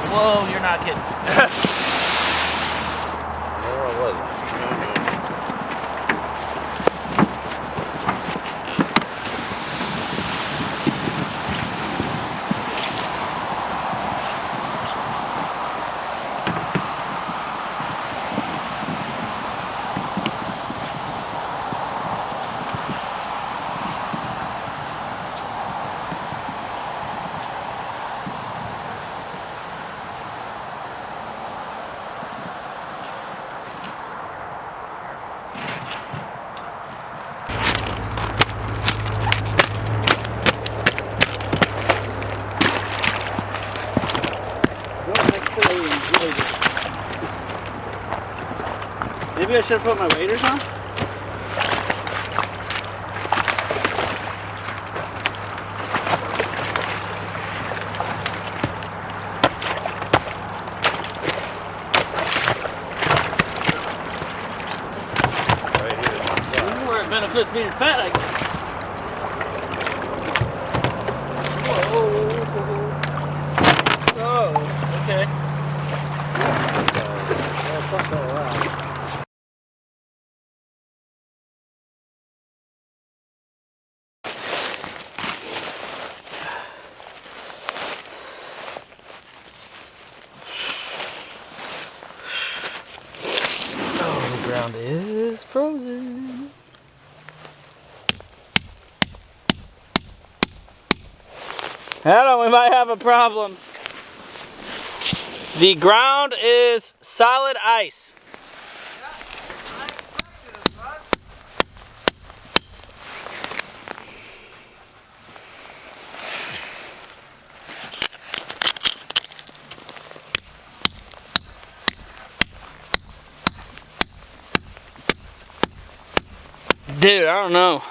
Whoa, you're not kidding. Where was it? Maybe I should have put my waders on? Right here. This is where it benefits being fat, I guess. Whoa. Oh, okay. The ground is frozen. Adam, we might have a problem. The ground is solid ice. Dude, I don't know.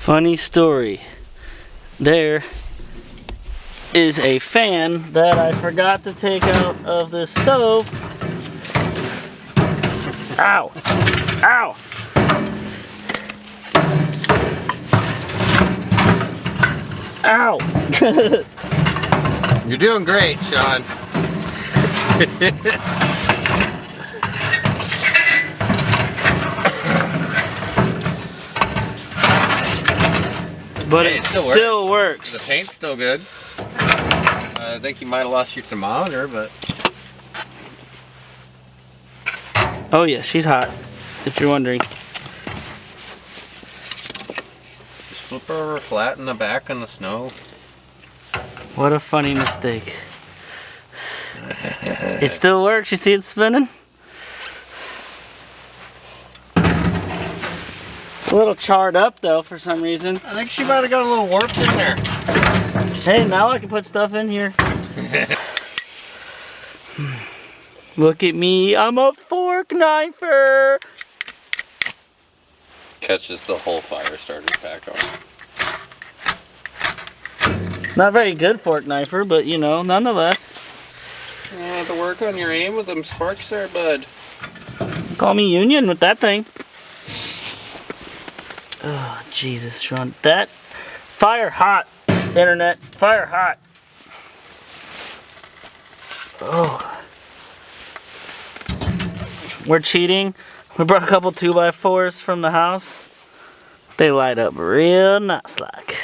Funny story. There is a fan that I forgot to take out of the stove. Ow! Ow! Ow! You're doing great, Sean. But Hey, it still works. The paint's still good. I think you might have lost your thermometer, but... Oh yeah, she's hot, if you're wondering. Just flip her over flat in the back in the snow. What a funny mistake. It still works, you see it spinning? It's a little charred up though for some reason. I think she might have got a little warped in there. Hey, now I can put stuff in here. Look at me, I'm a fork knifer. Catches the whole fire starter pack on. Not very good fork knifer, but you know, nonetheless. You have to work on your aim with them sparks there, bud. Call me Union with that thing. Oh, Jesus, Sean. That fire hot, internet. Fire hot. Oh. We're cheating. We brought a couple 2x4s from the house. They light up real nice like.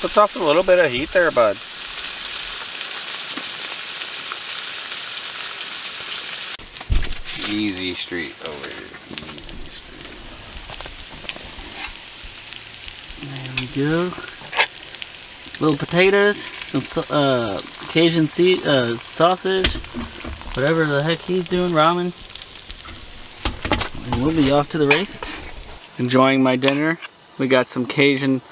Puts off a little bit of heat there, bud. Easy street over here. Easy street. There we go. Little potatoes, some Cajun sausage, whatever the heck he's doing, ramen. And we'll be off to the races. Enjoying my dinner. We got some Cajun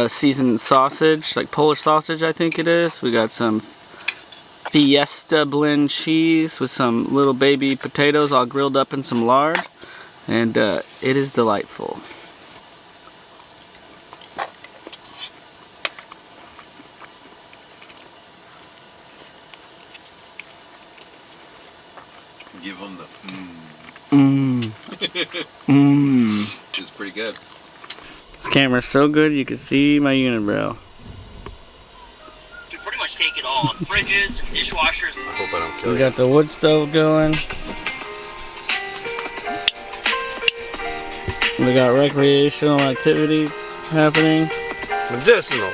seasoned sausage, like Polish sausage I think it is. We got some Fiesta blend cheese with some little baby potatoes all grilled up in some lard. And it is delightful. Give them the It's pretty good. This camera's so good you can see my unibrow. You pretty much take it all. Fridges, dishwashers. I hope I don't kill We you. got the wood stove going. We got recreational activities happening. Medicinal.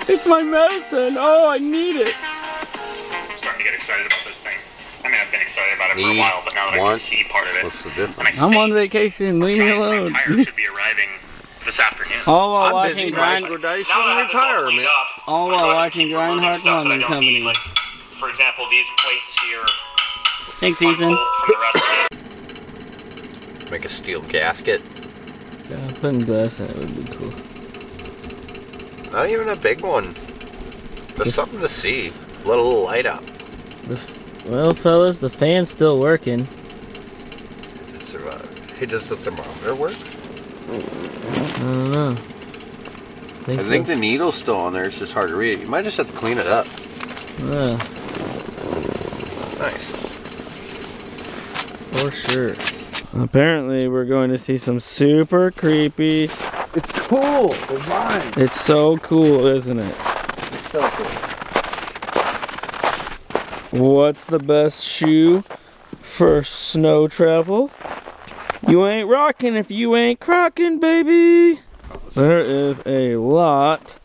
It's my medicine. Oh, I need it. I'm starting to get excited about this thing. I mean, I've been excited about it for a while, but now that I can see part of it, What's the difference? and I I'm think on vacation. Leave me giant alone. tire should be arriving this afternoon. All while I'm watching busy Grind. microdicing Now that I and have this all retire, cleaned man. up, All I'm while going to watching keep removing Grindhard stuff that I Plumbing don't Company. need, like, for example, these plates here. Thanks, front Ethan. bolt from the rest of it. Make a steel gasket. Yeah, putting glass in it would be cool. Not even a big one. Just something to see. Let a little light up. Well, fellas, the fan's still working. Hey, does the thermometer work? I don't know. I think the needle's still on there. It's just hard to read. You might just have to clean it up. Yeah, Nice. for sure. Apparently, we're going to see some super creepy. It's cool. The vine. It's so cool, isn't it? It's so cool. What's the best shoe for snow travel? You ain't rocking if you ain't crocking, baby. There is a lot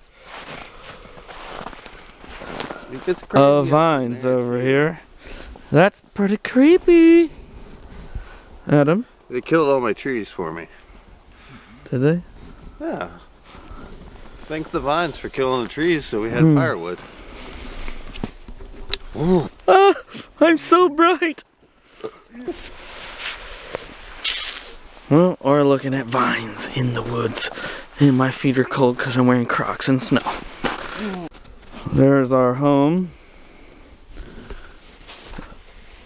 of vines over here. That's pretty creepy. Adam, They killed all my trees for me. did they? Yeah. Thank the vines for killing the trees so we had firewood. Ah, I'm so bright. Well, or looking at vines in the woods. And my feet are cold because I'm wearing Crocs in snow. There's our home.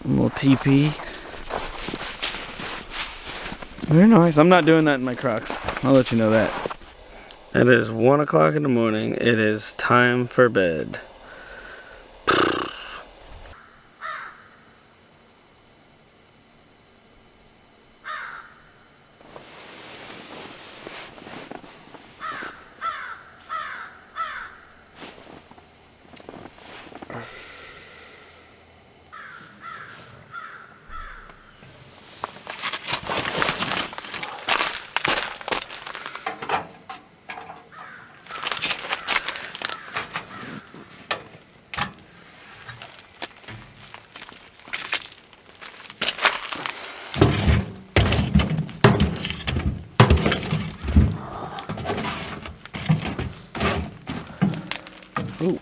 A little teepee. Very nice. I'm not doing that in my Crocs. I'll let you know that. It is 1 o'clock in the morning. It is time for bed. Ooh.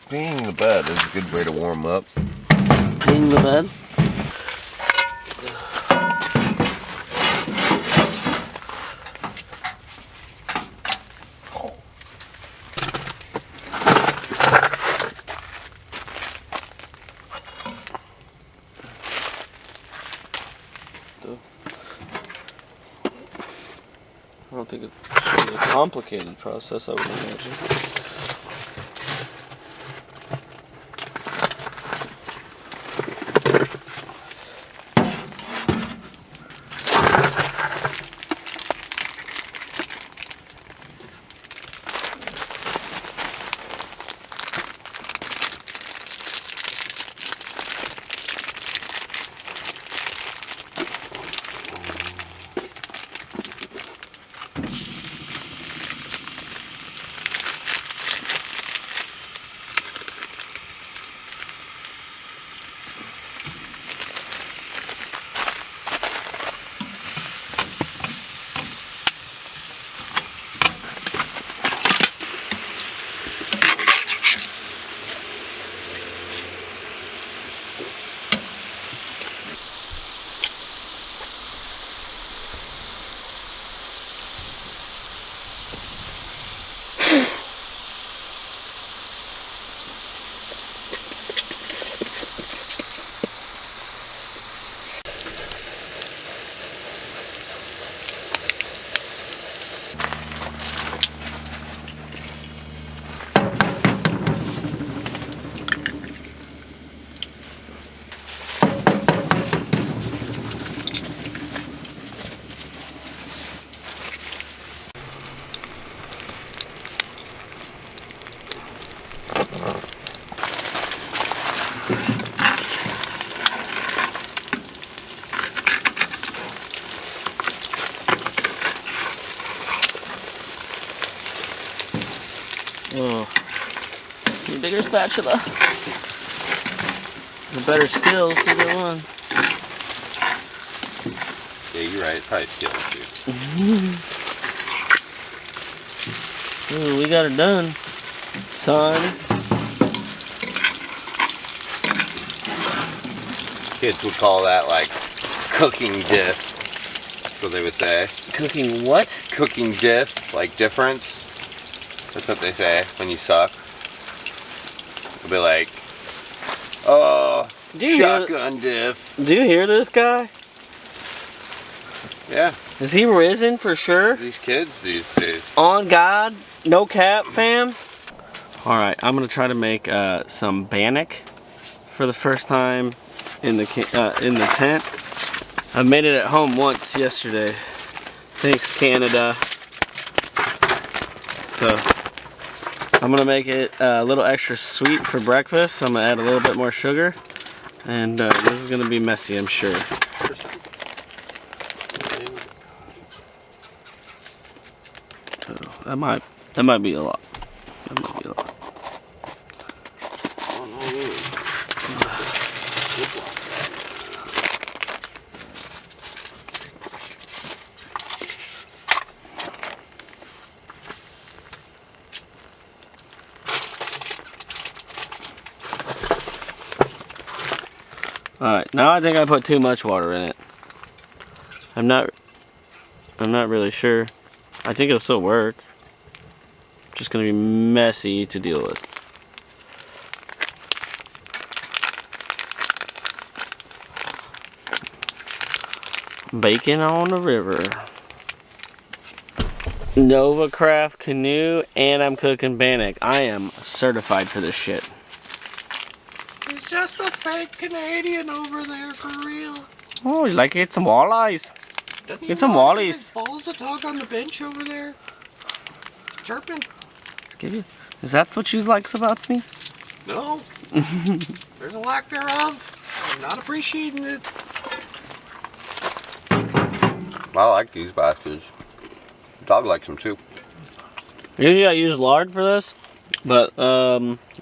Peeing the bed is a good way to warm up. Peeing the bed? I don't think it's really a complicated process, I would imagine. Oh, a bigger spatula. The better skills, either one. Yeah, you're right. It's probably skills, dude. Ooh, we got it done, son. Kids would call that like cooking diff. That's what they would say. Cooking what? Cooking diff, like difference. That's what they say when you suck. They'll be like, oh, shotgun diff. Do you hear this guy? Yeah. Is he risen for sure? These kids these days. On God, no cap, fam. All right, I'm gonna try to make some bannock for the first time in the tent. I made it at home once yesterday. Thanks, Canada. So I'm gonna make it a little extra sweet for breakfast. So I'm gonna add a little bit more sugar, and this is gonna be messy, I'm sure. 100%. That might be a lot. That might be a lot. Oh, no, really. Alright, now I think I put too much water in it. I'm not really sure. I think it'll still work. Just gonna be messy to deal with. Bacon on the river. Nova Craft Canoe, and I'm cooking bannock. I am certified for this shit. He's just a fake Canadian over there for real. Oh, you like to get some walleyes? Doesn't Get some wallies. Balls a dog on the bench over there. Chirping. Is that what you likes about me? No. There's a lack thereof. I'm not appreciating it. I like these baskets. Dog likes them too. Usually I use lard for this, but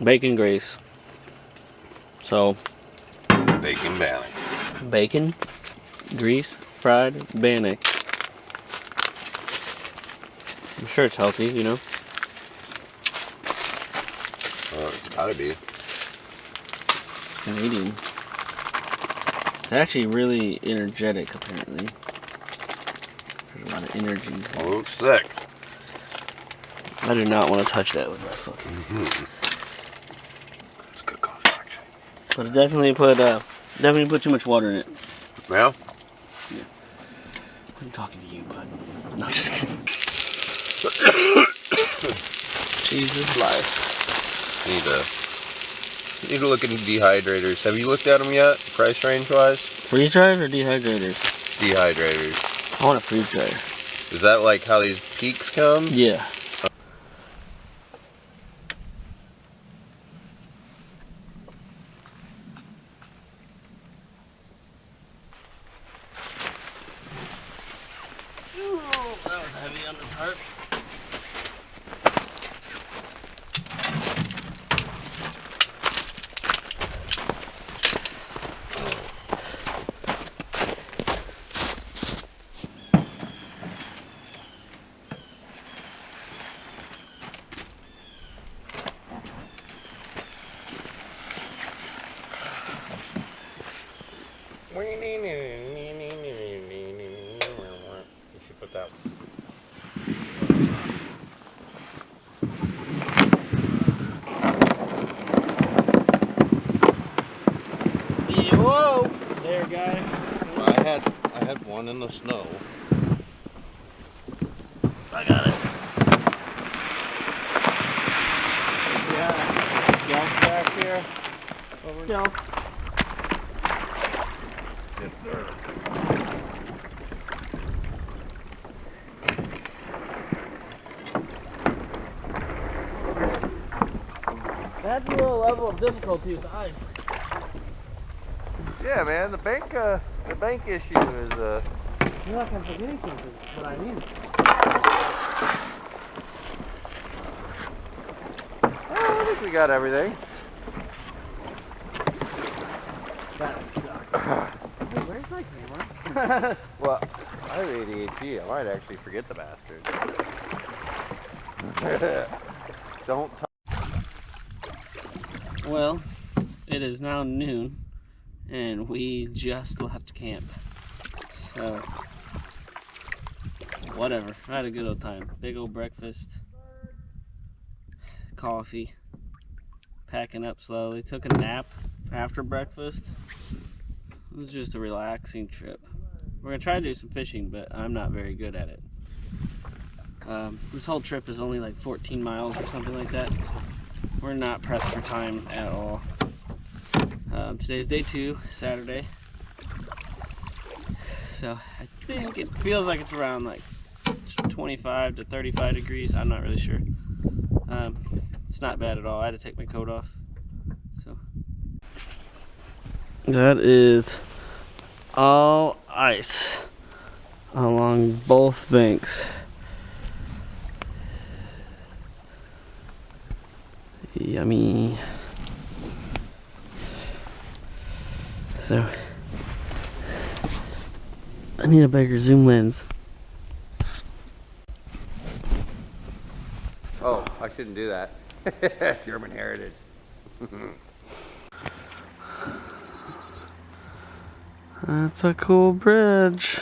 bacon grease. So Bacon bannock. bacon, grease, fried bannock. I'm sure it's healthy, you know. Oh, it's gotta be. It's Canadian. It's actually really energetic, apparently. There's a lot of energy. Oh, it looks thick. I do not want to touch that with my fucking. It's good coffee, actually. But it definitely put too much water in it. Yeah? Yeah. I'm talking to you, bud. No, I'm just kidding. Jesus life. Need to look into dehydrators. Have you looked at them yet? Price range wise? Freeze dryers or dehydrators? Dehydrators. I want a freeze dryer. Is that like how these peaks come? Yeah. Oh, that was heavy on the tarp. You should put that. Whoa! There, guys. I had one in the snow. I got it. Yeah. Jump back here. Jump. Yes, sir. That's a little level of difficulty with the ice. Yeah, man. The bank issue is I feel like I'm forgetting something, but I need it. I think we got everything. That sucks. Hey, where's my camera? Well, I have ADHD. I might actually forget the bastard. Don't. Well, it is now noon, and we just left camp. So, whatever. I had a good old time. Big old breakfast, coffee, packing up slowly. Took a nap after breakfast. It was just a relaxing trip. We're gonna try to do some fishing, but I'm not very good at it. This whole trip is only like 14 miles or something like that. So we're not pressed for time at all. Today's day 2, Saturday. So I think it feels like it's around like 25 to 35 degrees. I'm not really sure. It's not bad at all. I had to take my coat off. So that is all ice along both banks. Yummy. So I need a bigger zoom lens. Oh, I shouldn't do that. German heritage. That's a cool bridge.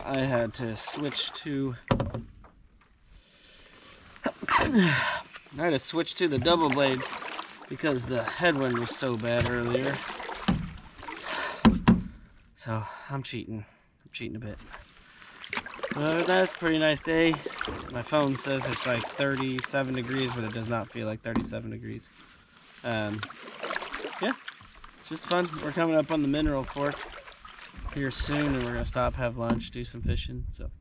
I had to switch to the double blade because the headwind was so bad earlier. So I'm cheating a bit. That's a pretty nice day. My phone says it's like 37 degrees, but it does not feel like 37 degrees. Yeah, it's just fun. We're coming up on the Mineral Fork here soon, and we're gonna stop, have lunch, do some fishing. So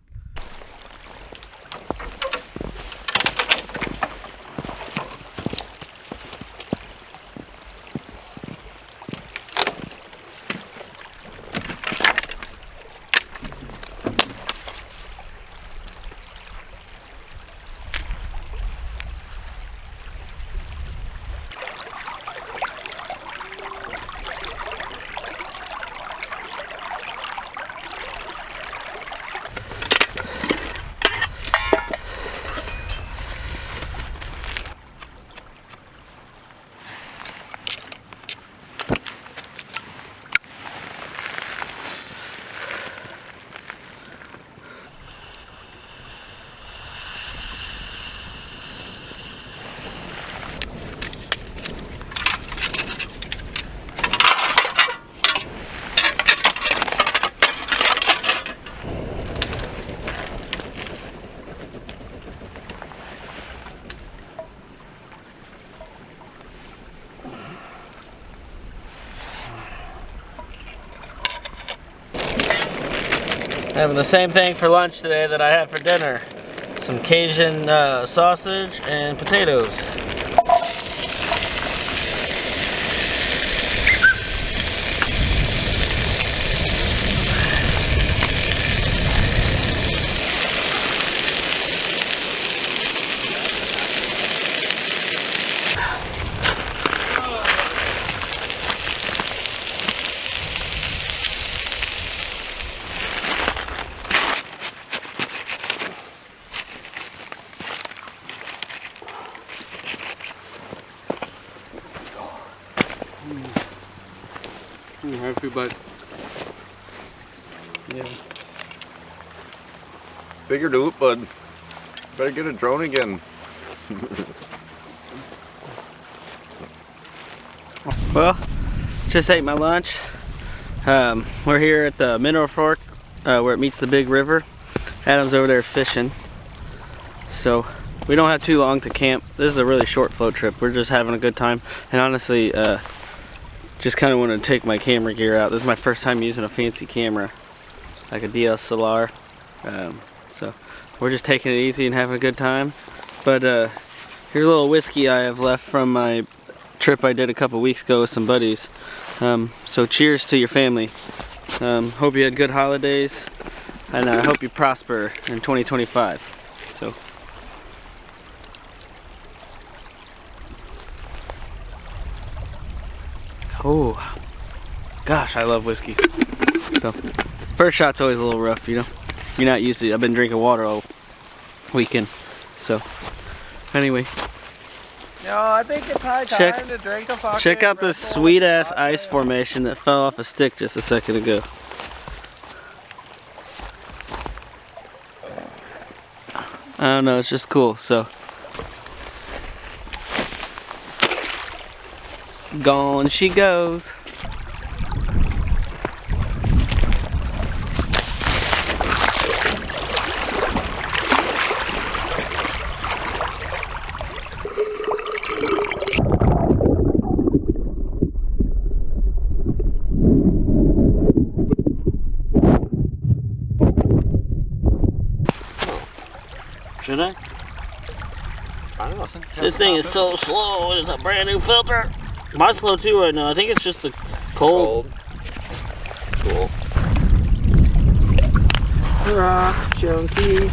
having the same thing for lunch today that I had for dinner. Some Cajun sausage and potatoes. Happy, but Yeah. figured out, but better get a drone again. Well, just ate my lunch. We're here at the Mineral Fork where it meets the big river. Adam's over there fishing. So we don't have too long to camp. This is a really short float trip. We're just having a good time. And honestly, just kind of want to take my camera gear out. This is my first time using a fancy camera, like a DSLR. So we're just taking it easy and having a good time. But here's a little whiskey I have left from my trip I did a couple weeks ago with some buddies. So cheers to your family. Hope you had good holidays, and I hope you prosper in 2025. So. Oh, gosh, I love whiskey. So, first shot's always a little rough, you know. You're not used to it. I've been drinking water all weekend. So, anyway, No, I think it's high time to drink a fucking Check out this Red Bull sweet ass latte. ice formation that fell off a stick just a second ago. I don't know, it's just cool, so. Gone she goes. Should I? I listen. This thing is so slow. It's a brand new filter. Mine's slow too right now. I think it's just the cold. Cool. Rock junkie.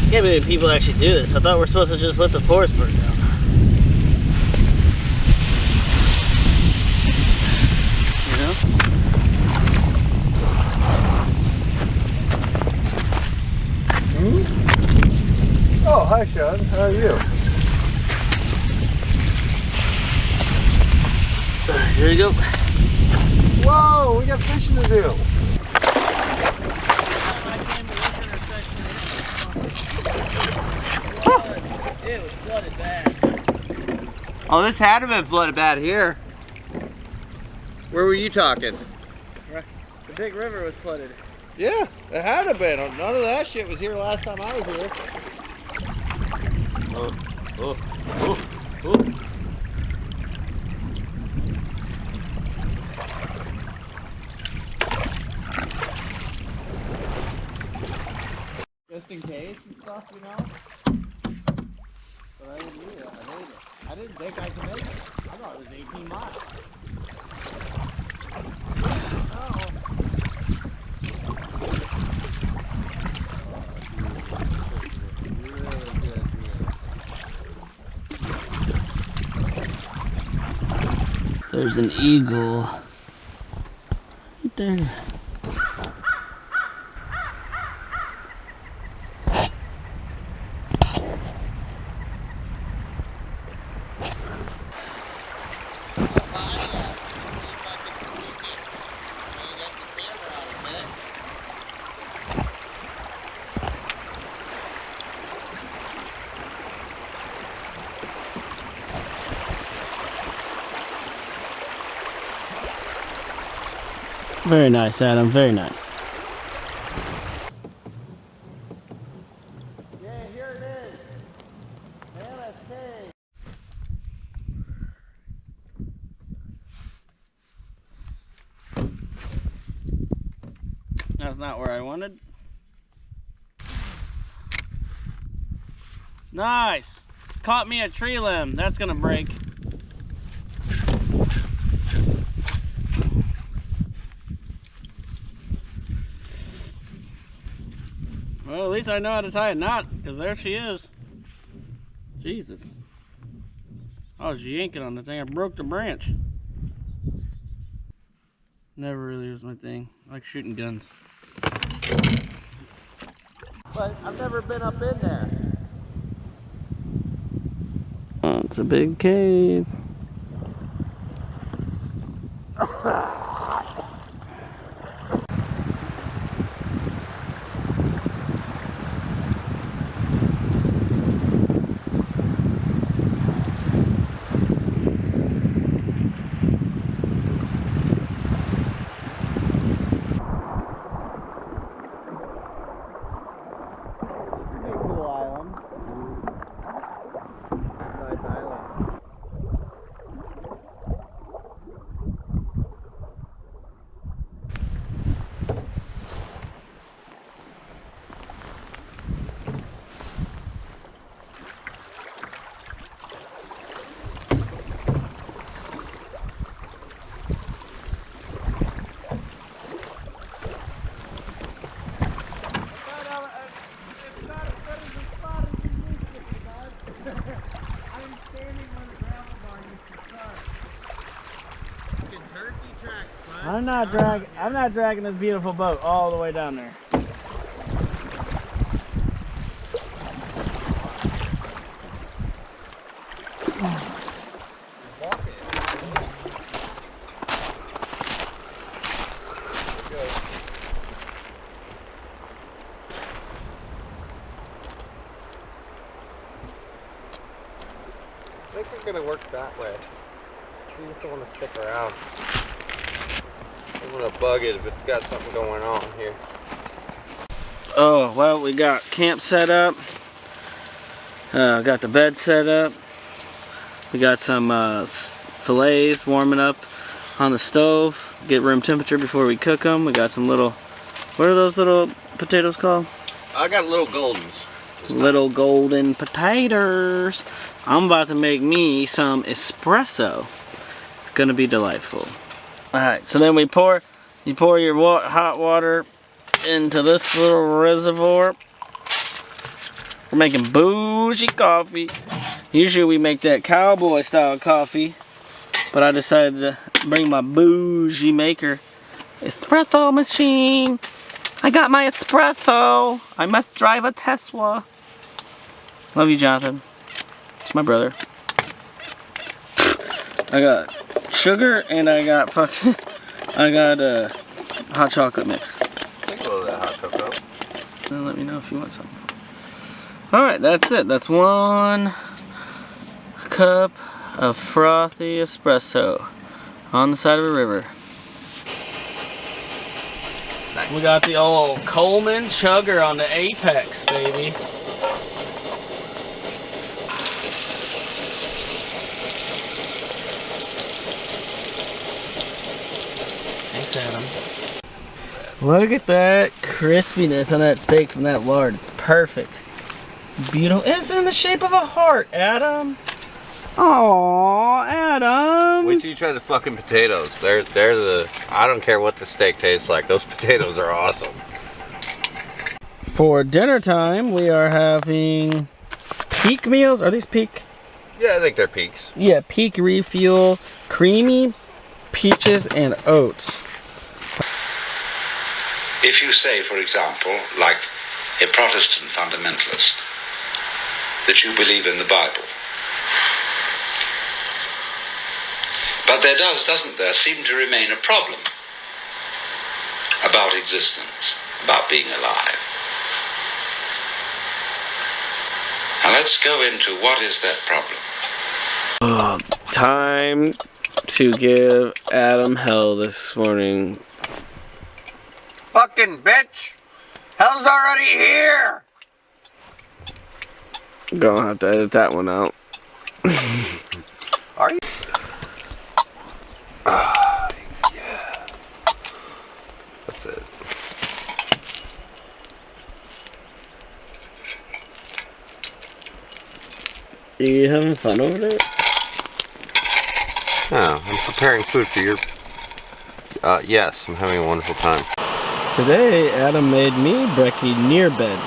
Can't believe people actually do this. I thought we're supposed to just let the forest burn down. You know? Oh, hi, Sean. How are you? Here you go. Whoa, we got fishing to do. It was flooded bad. Oh, this had to have been flooded bad here. Where were you talking? The big river was flooded. Yeah, it had to have been. None of that shit was here last time I was here. Oh. Just in case and stuff, you know? But I didn't do that. I hate it. I didn't think I could make it. I thought it was 18 miles. There's an eagle right there. Very nice, Adam. Very nice. Yeah, here it is. LSK. That's not where I wanted. Nice! Caught me a tree limb. That's gonna break. Well, at least I know how to tie a knot, because there she is. Jesus. I was yanking on the thing. I broke the branch. Never really was my thing. I like shooting guns. But I've never been up in there. Oh, it's a big cave. I'm not dragging this beautiful boat all the way down there. I think we're gonna work that way. We just don't want to stick around. I'm gonna bug it if it's got something going on here. Oh, well, we got camp set up. Got the bed set up. We got some fillets warming up on the stove. Get room temperature before we cook them. We got some little, what are those little potatoes called? I got little goldens. Little golden potatoes. I'm about to make me some espresso. It's gonna be delightful. Alright, so then you pour your hot water into this little reservoir. We're making bougie coffee. Usually we make that cowboy style coffee, but I decided to bring my bougie maker espresso machine. I got my espresso. I must drive a Tesla. Love you, Jonathan. It's my brother. I got sugar and I got hot chocolate mix. Take a little of that hot cocoa. And let me know if you want something. Alright, that's it. That's 1 cup of frothy espresso on the side of a river. Nice. We got the old Coleman chugger on the Apex, baby. Thanks, Adam. Look at that crispiness on that steak from that lard. It's perfect. Beautiful. It's in the shape of a heart, Adam. Aww, Adam. Wait till you try the fucking potatoes. They're the, I don't care what the steak tastes like. Those potatoes are awesome. For dinner time, we are having Peak meals. Are these Peak? Yeah, I think they're peaks. Yeah, Peak Refuel, creamy peaches and oats. If you say, for example, like a Protestant fundamentalist, that you believe in the Bible, but there doesn't there, seem to remain a problem about existence, about being alive. Now let's go into what is that problem. Time to give Adam hell this morning. Fucking bitch! Hell's already here! Gonna have to edit that one out. Are you? Yeah. That's it. Are you having fun over there? Oh, I'm preparing food for your... yes, I'm having a wonderful time. Today, Adam made me brekkie near bed.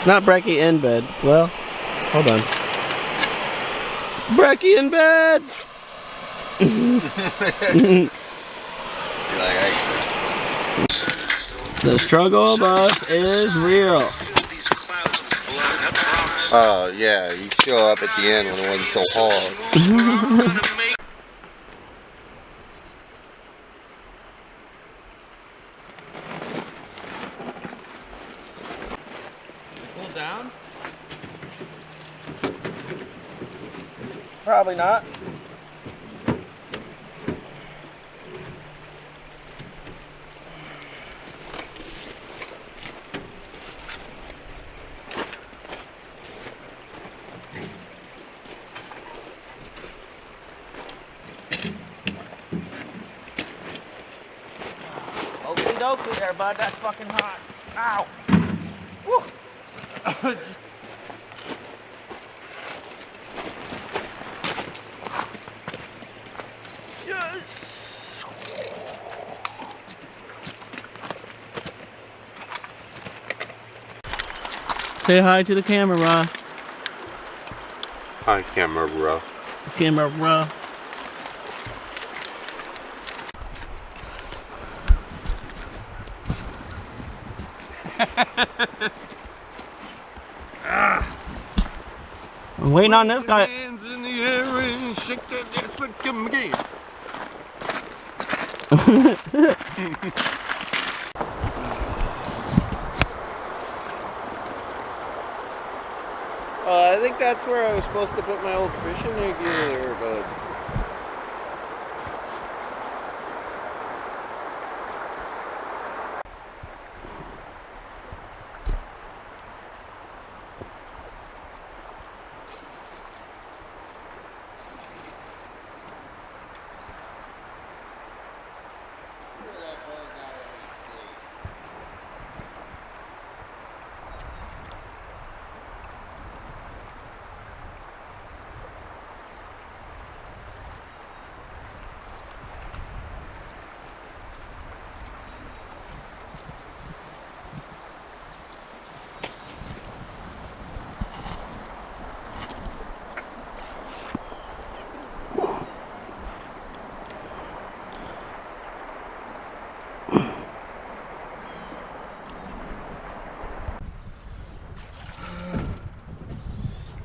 Not brekkie in bed. Well, hold on. Brekkie in bed! The struggle bus is real. Oh, yeah, you show up at the end when it wasn't so hard. Pull down? Probably not. Okie dokie there, bud. That's fucking hot. Ow. Woo. Yes. Say hi to the camera. Hi, camera, bro. Camera. I'm waiting on this guy. Hands in the air and shake that ass like him again. I think that's where I was supposed to put my old fishing gear, but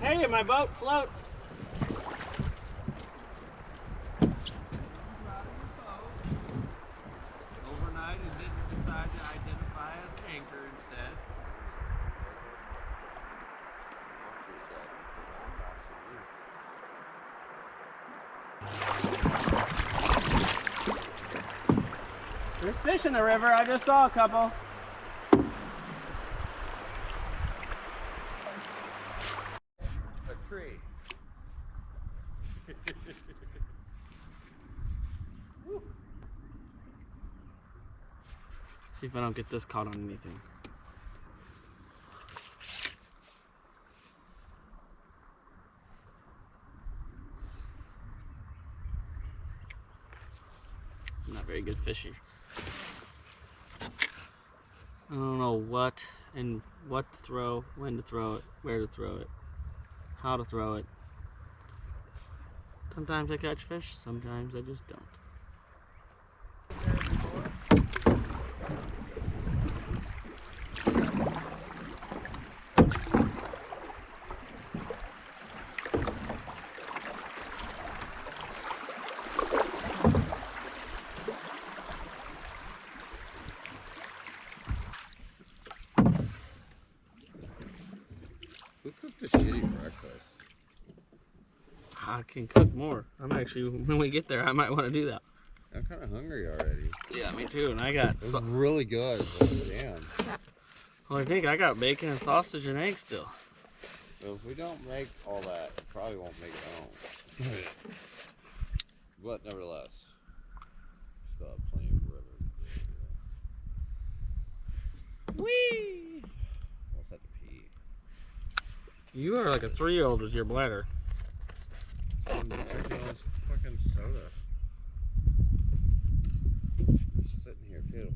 Hey, my boat floats. overnight and didn't decide to identify as an anchor instead. There's fish in the river. I just saw a couple. A tree. See if I don't get this caught on anything. I'm not very good fishing. I don't know what to throw, when to throw it, where to throw it, how to throw it. Sometimes I catch fish, sometimes I just don't. Who cooked a shitty breakfast? I can cook more. I'm actually, when we get there, I might want to do that. I'm kind of hungry already. Yeah, me too. And I got, It was really good. Damn. well, I think I got bacon and sausage and eggs still. So if we don't make all that, we probably won't make it home. But nevertheless, still have plenty of river. Whee! Almost had to pee. You are like a 3-year-old with your bladder. I'm drinking all this fucking soda. Just sitting here too.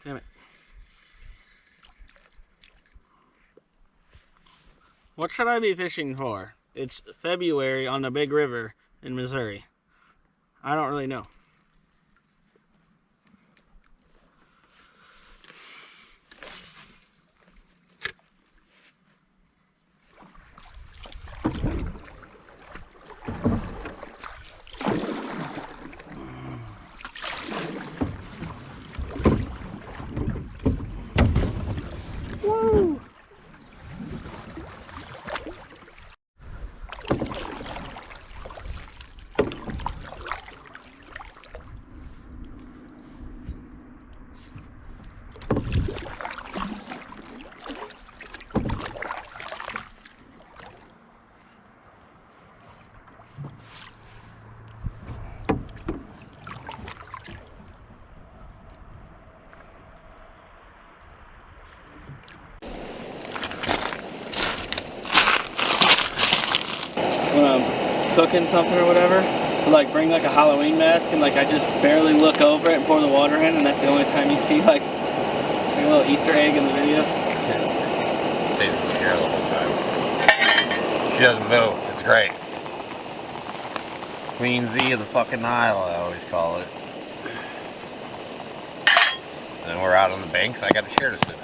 Damn it. What should I be fishing for? It's February on the big river in Missouri. I don't really know. cooking something or whatever, to like bring like a Halloween mask, and like I just barely look over it and pour the water in, and that's the only time you see like a little Easter egg in the video. Stays in the air the whole time. She doesn't move. It's great. Queen Z of the fucking Nile, I always call it. And then we're out on the banks. I got a chair to sit in.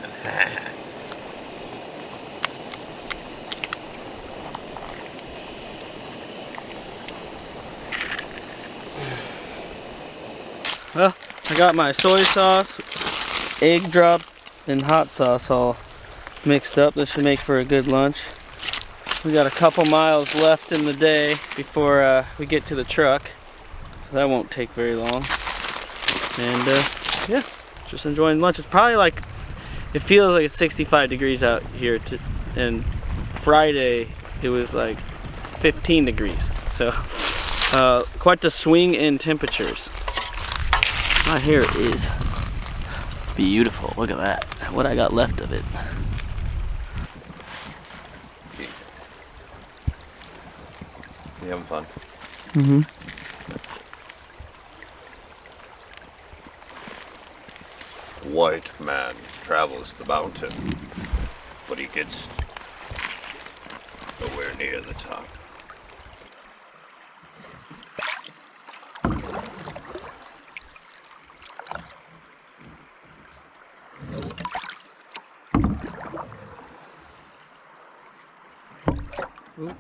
Well, I got my soy sauce, egg drop, and hot sauce all mixed up. This should make for a good lunch. We got a couple miles left in the day before we get to the truck, so that won't take very long. And yeah, just enjoying lunch. It's probably like, it feels like it's 65 degrees out here, and Friday it was like 15 degrees. So quite the swing in temperatures. My hair is beautiful. Look at that. What I got left of it. You having fun? Mm-hmm. White man travels the mountain, but he gets nowhere near the top. Ooh.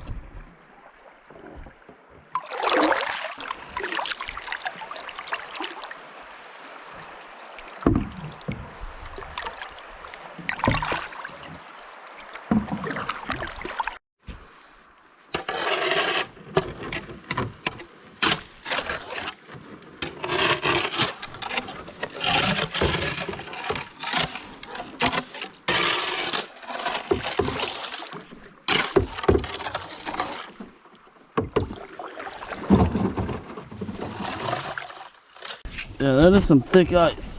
Yeah, that is some thick ice.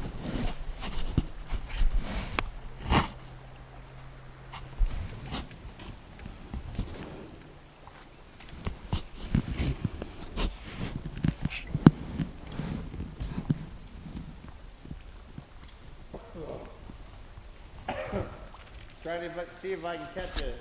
Try to see if I can catch it.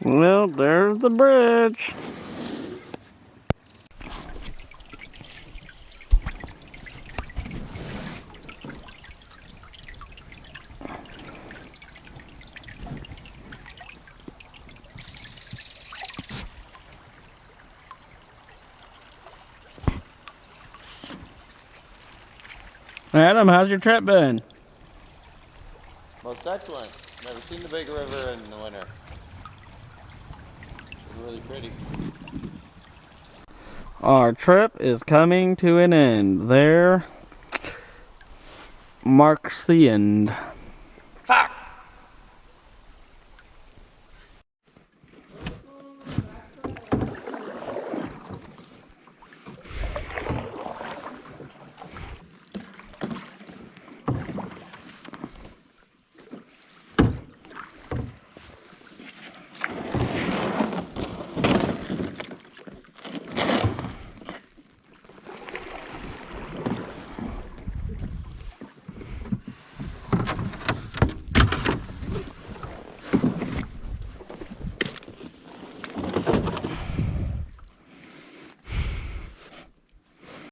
Well, there's the bridge. Adam, how's your trip been? Most excellent. Never seen the big river in the winter. It's really pretty. Our trip is coming to an end. There marks the end.